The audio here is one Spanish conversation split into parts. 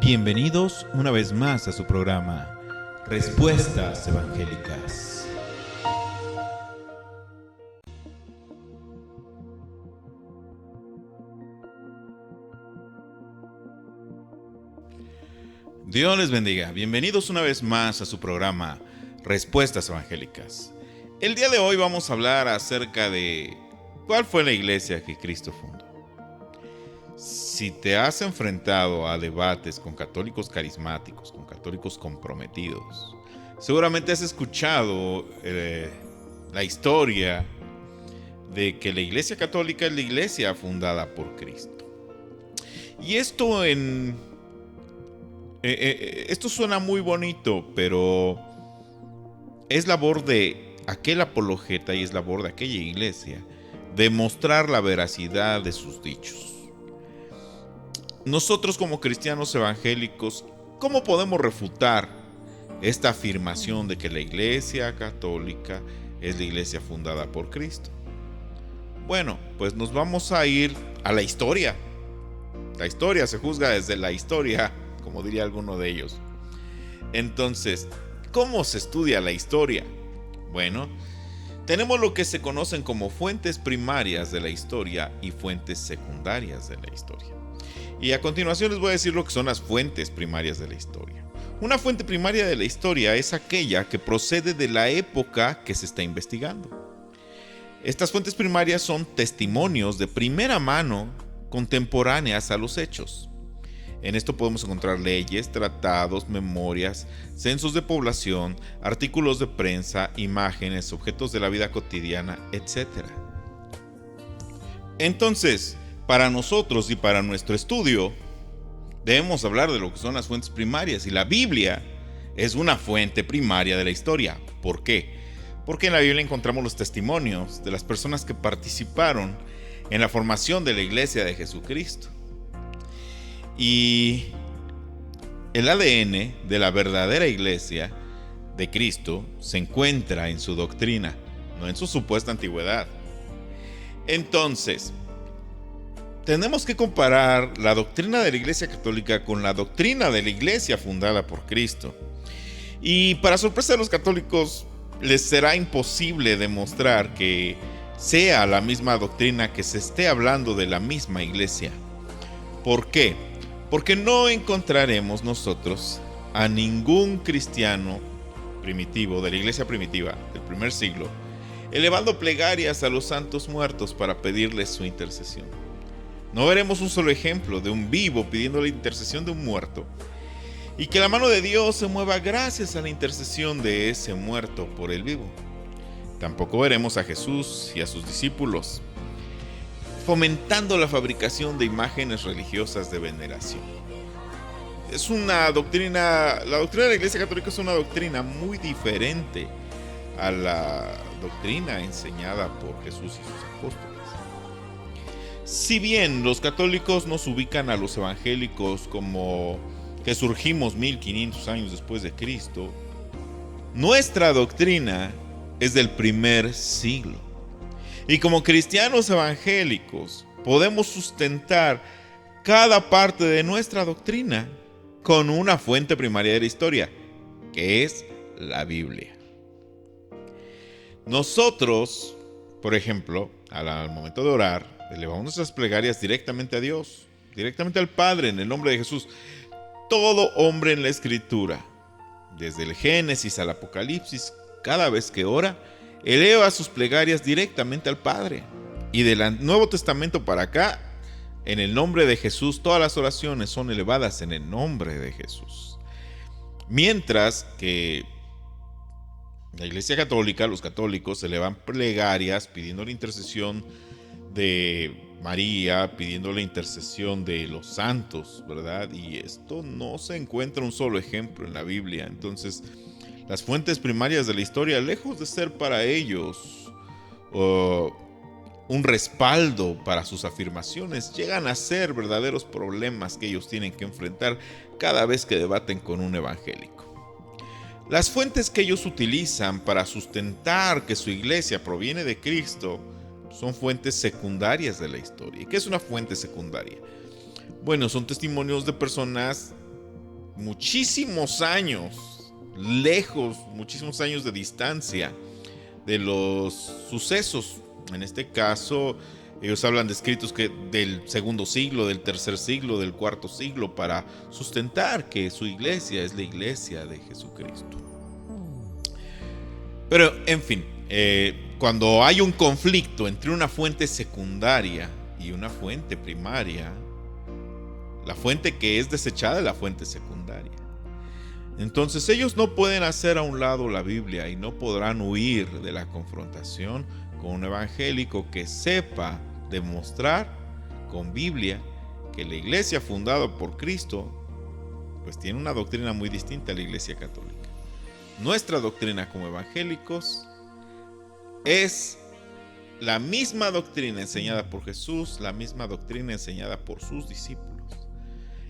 Bienvenidos una vez más a su programa Respuestas Evangélicas. Dios les bendiga. Bienvenidos una vez más a su programa Respuestas Evangélicas. El día de hoy vamos a hablar acerca de cuál fue la iglesia que Cristo fundó. Si te has enfrentado a debates con católicos carismáticos, con católicos comprometidos, seguramente has escuchado la historia de que la iglesia católica es la iglesia fundada por Cristo. Y esto suena muy bonito, pero es labor de aquel apologeta y es labor de aquella iglesia demostrar la veracidad de sus dichos. Nosotros como cristianos evangélicos, ¿cómo podemos refutar esta afirmación de que la iglesia católica es la iglesia fundada por Cristo? Bueno, pues nos vamos a ir a la historia. La historia se juzga desde la historia, como diría alguno de ellos. Entonces, ¿cómo se estudia la historia? Bueno, tenemos lo que se conocen como fuentes primarias de la historia y fuentes secundarias de la historia. Y a continuación les voy a decir lo que son las fuentes primarias de la historia. Una fuente primaria de la historia es aquella que procede de la época que se está investigando. Estas fuentes primarias son testimonios de primera mano contemporáneas a los hechos. En esto podemos encontrar leyes, tratados, memorias, censos de población, artículos de prensa, imágenes, objetos de la vida cotidiana, etc. Entonces, para nosotros y para nuestro estudio, debemos hablar de lo que son las fuentes primarias, y la Biblia es una fuente primaria de la historia. ¿Por qué? Porque en la Biblia encontramos los testimonios de las personas que participaron en la formación de la iglesia de Jesucristo. Y el ADN de la verdadera iglesia de Cristo se encuentra en su doctrina, no en su supuesta antigüedad. Entonces, tenemos que comparar la doctrina de la Iglesia Católica con la doctrina de la Iglesia fundada por Cristo. Y para sorpresa de los católicos, les será imposible demostrar que sea la misma doctrina, que se esté hablando de la misma Iglesia. ¿Por qué? Porque no encontraremos nosotros a ningún cristiano primitivo de la Iglesia primitiva del primer siglo elevando plegarias a los santos muertos para pedirles su intercesión. No veremos un solo ejemplo de un vivo pidiendo la intercesión de un muerto, y que la mano de Dios se mueva gracias a la intercesión de ese muerto por el vivo. Tampoco veremos a Jesús y a sus discípulos fomentando la fabricación de imágenes religiosas de veneración. Es una doctrina, la doctrina de la Iglesia Católica es una doctrina muy diferente a la doctrina enseñada por Jesús y sus apóstoles. Si bien los católicos nos ubican a los evangélicos como que surgimos 1500 años después de Cristo, nuestra doctrina es del primer siglo. Y como cristianos evangélicos podemos sustentar cada parte de nuestra doctrina con una fuente primaria de la historia, que es la Biblia. Nosotros, por ejemplo, al momento de orar, elevamos nuestras plegarias directamente a Dios, directamente al Padre, en el nombre de Jesús. Todo hombre en la Escritura, desde el Génesis al Apocalipsis, cada vez que ora, eleva sus plegarias directamente al Padre. Y del Nuevo Testamento para acá, en el nombre de Jesús, todas las oraciones son elevadas en el nombre de Jesús. Mientras que la Iglesia Católica, los católicos, elevan plegarias pidiendo la intercesión de María, pidiendo la intercesión de los santos, ¿verdad? Y esto no se encuentra un solo ejemplo en la Biblia. Entonces, las fuentes primarias de la historia, lejos de ser para ellos un respaldo para sus afirmaciones, llegan a ser verdaderos problemas que ellos tienen que enfrentar cada vez que debaten con un evangélico. Las fuentes que ellos utilizan para sustentar que su iglesia proviene de Cristo son fuentes secundarias de la historia. ¿Y qué es una fuente secundaria? Bueno, son testimonios de personas muchísimos años, lejos, muchísimos años de distancia de los sucesos. En este caso, ellos hablan de escritos del segundo siglo, del tercer siglo, del cuarto siglo, para sustentar que su iglesia es la iglesia de Jesucristo. Pero, en fin, cuando hay un conflicto entre una fuente secundaria y una fuente primaria, la fuente que es desechada es la fuente secundaria. Entonces ellos no pueden hacer a un lado la Biblia y no podrán huir de la confrontación con un evangélico que sepa demostrar con Biblia que la iglesia fundada por Cristo pues tiene una doctrina muy distinta a la iglesia católica. Nuestra doctrina como evangélicos es la misma doctrina enseñada por Jesús, la misma doctrina enseñada por sus discípulos.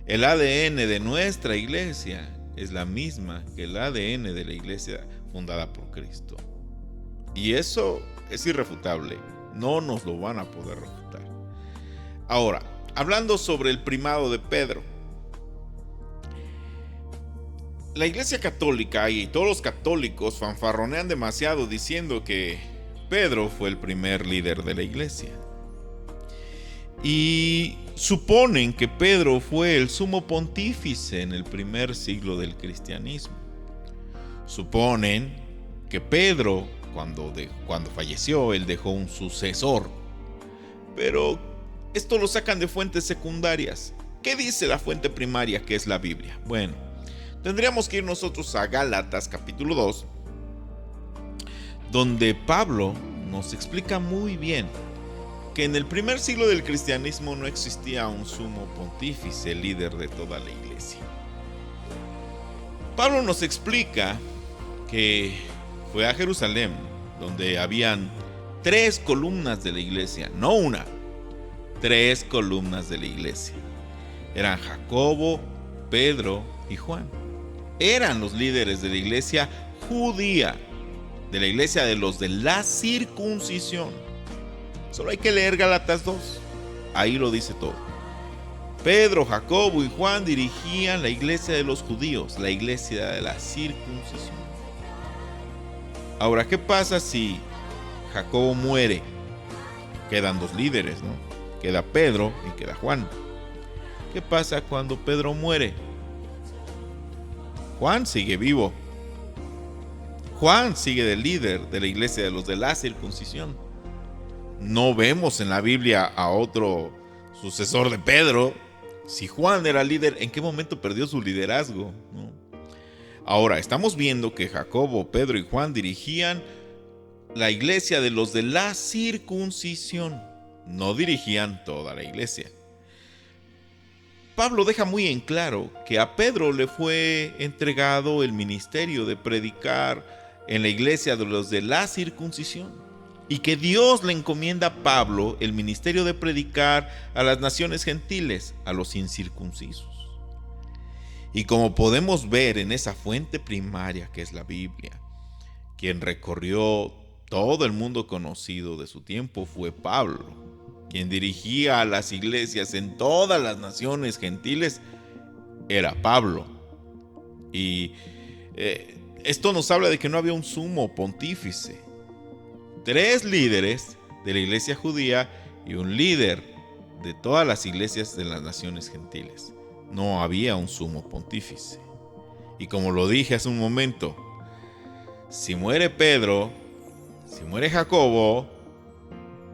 El ADN de nuestra iglesia es la misma que el ADN de la iglesia fundada por Cristo. Y eso es irrefutable. No nos lo van a poder refutar. Ahora, hablando sobre el primado de Pedro. La iglesia católica y todos los católicos fanfarronean demasiado diciendo que Pedro fue el primer líder de la iglesia. Y suponen que Pedro fue el sumo pontífice en el primer siglo del cristianismo. Suponen que Pedro, cuando falleció, él dejó un sucesor. Pero esto lo sacan de fuentes secundarias. ¿Qué dice la fuente primaria, que es la Biblia? Bueno, tendríamos que ir nosotros a Gálatas capítulo 2, donde Pablo nos explica muy bien que en el primer siglo del cristianismo no existía un sumo pontífice, líder de toda la iglesia. Pablo nos explica que fue a Jerusalén, donde habían 3 columnas de la iglesia, no una, 3 columnas de la iglesia. Eran Jacobo, Pedro y Juan. Eran los líderes de la iglesia judía, de la iglesia de los de la circuncisión. Solo hay que leer Gálatas 2. Ahí lo dice todo. Pedro, Jacobo y Juan dirigían la iglesia de los judíos, la iglesia de la circuncisión. Ahora, ¿qué pasa si Jacobo muere? Quedan 2 líderes, ¿no? Queda Pedro y queda Juan. ¿Qué pasa cuando Pedro muere? Juan sigue vivo. Juan sigue de líder de la iglesia de los de la circuncisión. No vemos en la Biblia a otro sucesor de Pedro. Si Juan era líder, ¿en qué momento perdió su liderazgo? ¿No? Ahora, estamos viendo que Jacobo, Pedro y Juan dirigían la iglesia de los de la circuncisión. No dirigían toda la iglesia. Pablo deja muy en claro que a Pedro le fue entregado el ministerio de predicar en la iglesia de los de la circuncisión. Y que Dios le encomienda a Pablo el ministerio de predicar a las naciones gentiles, a los incircuncisos. Y como podemos ver en esa fuente primaria que es la Biblia, quien recorrió todo el mundo conocido de su tiempo fue Pablo. Quien dirigía a las iglesias en todas las naciones gentiles era Pablo. Y esto nos habla de que no había un sumo pontífice. 3 líderes de la iglesia judía y un líder de todas las iglesias de las naciones gentiles. No había un sumo pontífice. Y como lo dije hace un momento, si muere Pedro, si muere Jacobo,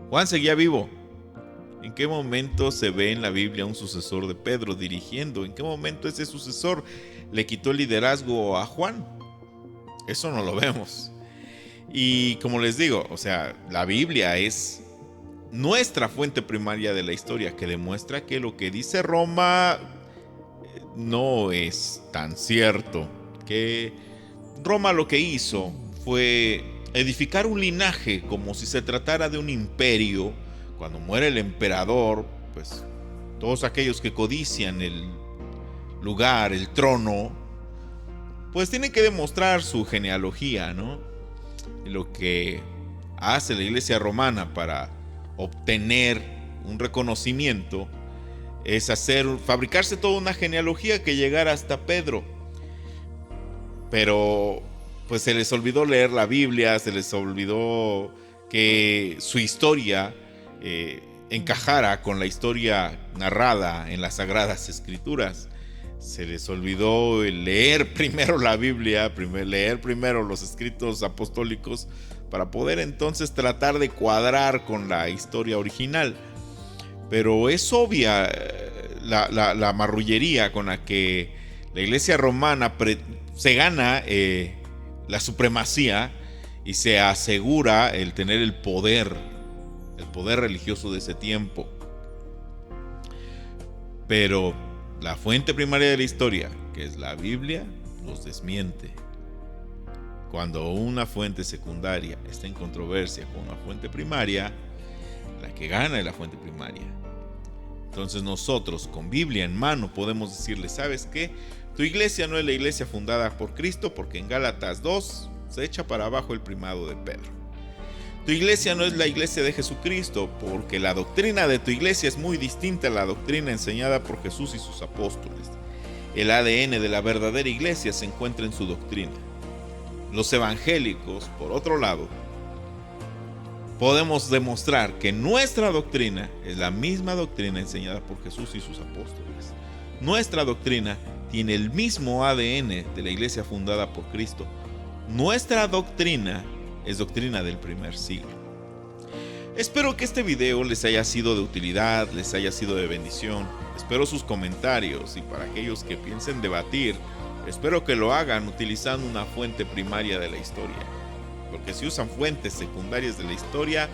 Juan seguía vivo. ¿En qué momento se ve en la Biblia un sucesor de Pedro dirigiendo? ¿En qué momento ese sucesor le quitó el liderazgo a Juan? Eso no lo vemos. Y como les digo, o sea, la Biblia es nuestra fuente primaria de la historia, que demuestra que lo que dice Roma no es tan cierto. Que Roma lo que hizo fue edificar un linaje como si se tratara de un imperio. Cuando muere el emperador, pues todos aquellos que codician el lugar, el trono, pues tienen que demostrar su genealogía, ¿no? Lo que hace la iglesia romana para obtener un reconocimiento es fabricarse toda una genealogía que llegara hasta Pedro. Pero pues se les olvidó leer la Biblia, se les olvidó que su historia encajara con la historia narrada en las Sagradas Escrituras. Se les olvidó leer primero la Biblia, leer primero los escritos apostólicos, para poder entonces tratar de cuadrar con la historia original. Pero es obvia la marrullería con la que la Iglesia romana se gana la supremacía y se asegura el tener el poder religioso de ese tiempo. Pero la fuente primaria de la historia, que es la Biblia, los desmiente. Cuando una fuente secundaria está en controversia con una fuente primaria, la que gana es la fuente primaria. Entonces nosotros, con Biblia en mano, podemos decirle: ¿sabes qué? Tu iglesia no es la iglesia fundada por Cristo, porque en Gálatas 2 se echa para abajo el primado de Pedro. Tu iglesia no es la iglesia de Jesucristo, porque la doctrina de tu iglesia es muy distinta a la doctrina enseñada por Jesús y sus apóstoles. El ADN de la verdadera iglesia se encuentra en su doctrina. Los evangélicos, por otro lado, podemos demostrar que nuestra doctrina es la misma doctrina enseñada por Jesús y sus apóstoles. Nuestra doctrina tiene el mismo ADN de la iglesia fundada por Cristo. Nuestra doctrina es doctrina del primer siglo. Espero que este video les haya sido de utilidad, les haya sido de bendición. Espero sus comentarios, y para aquellos que piensen debatir, espero que lo hagan utilizando una fuente primaria de la historia. Porque si usan fuentes secundarias de la historia,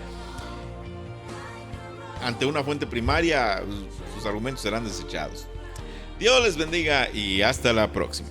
ante una fuente primaria, sus argumentos serán desechados. Dios les bendiga y hasta la próxima.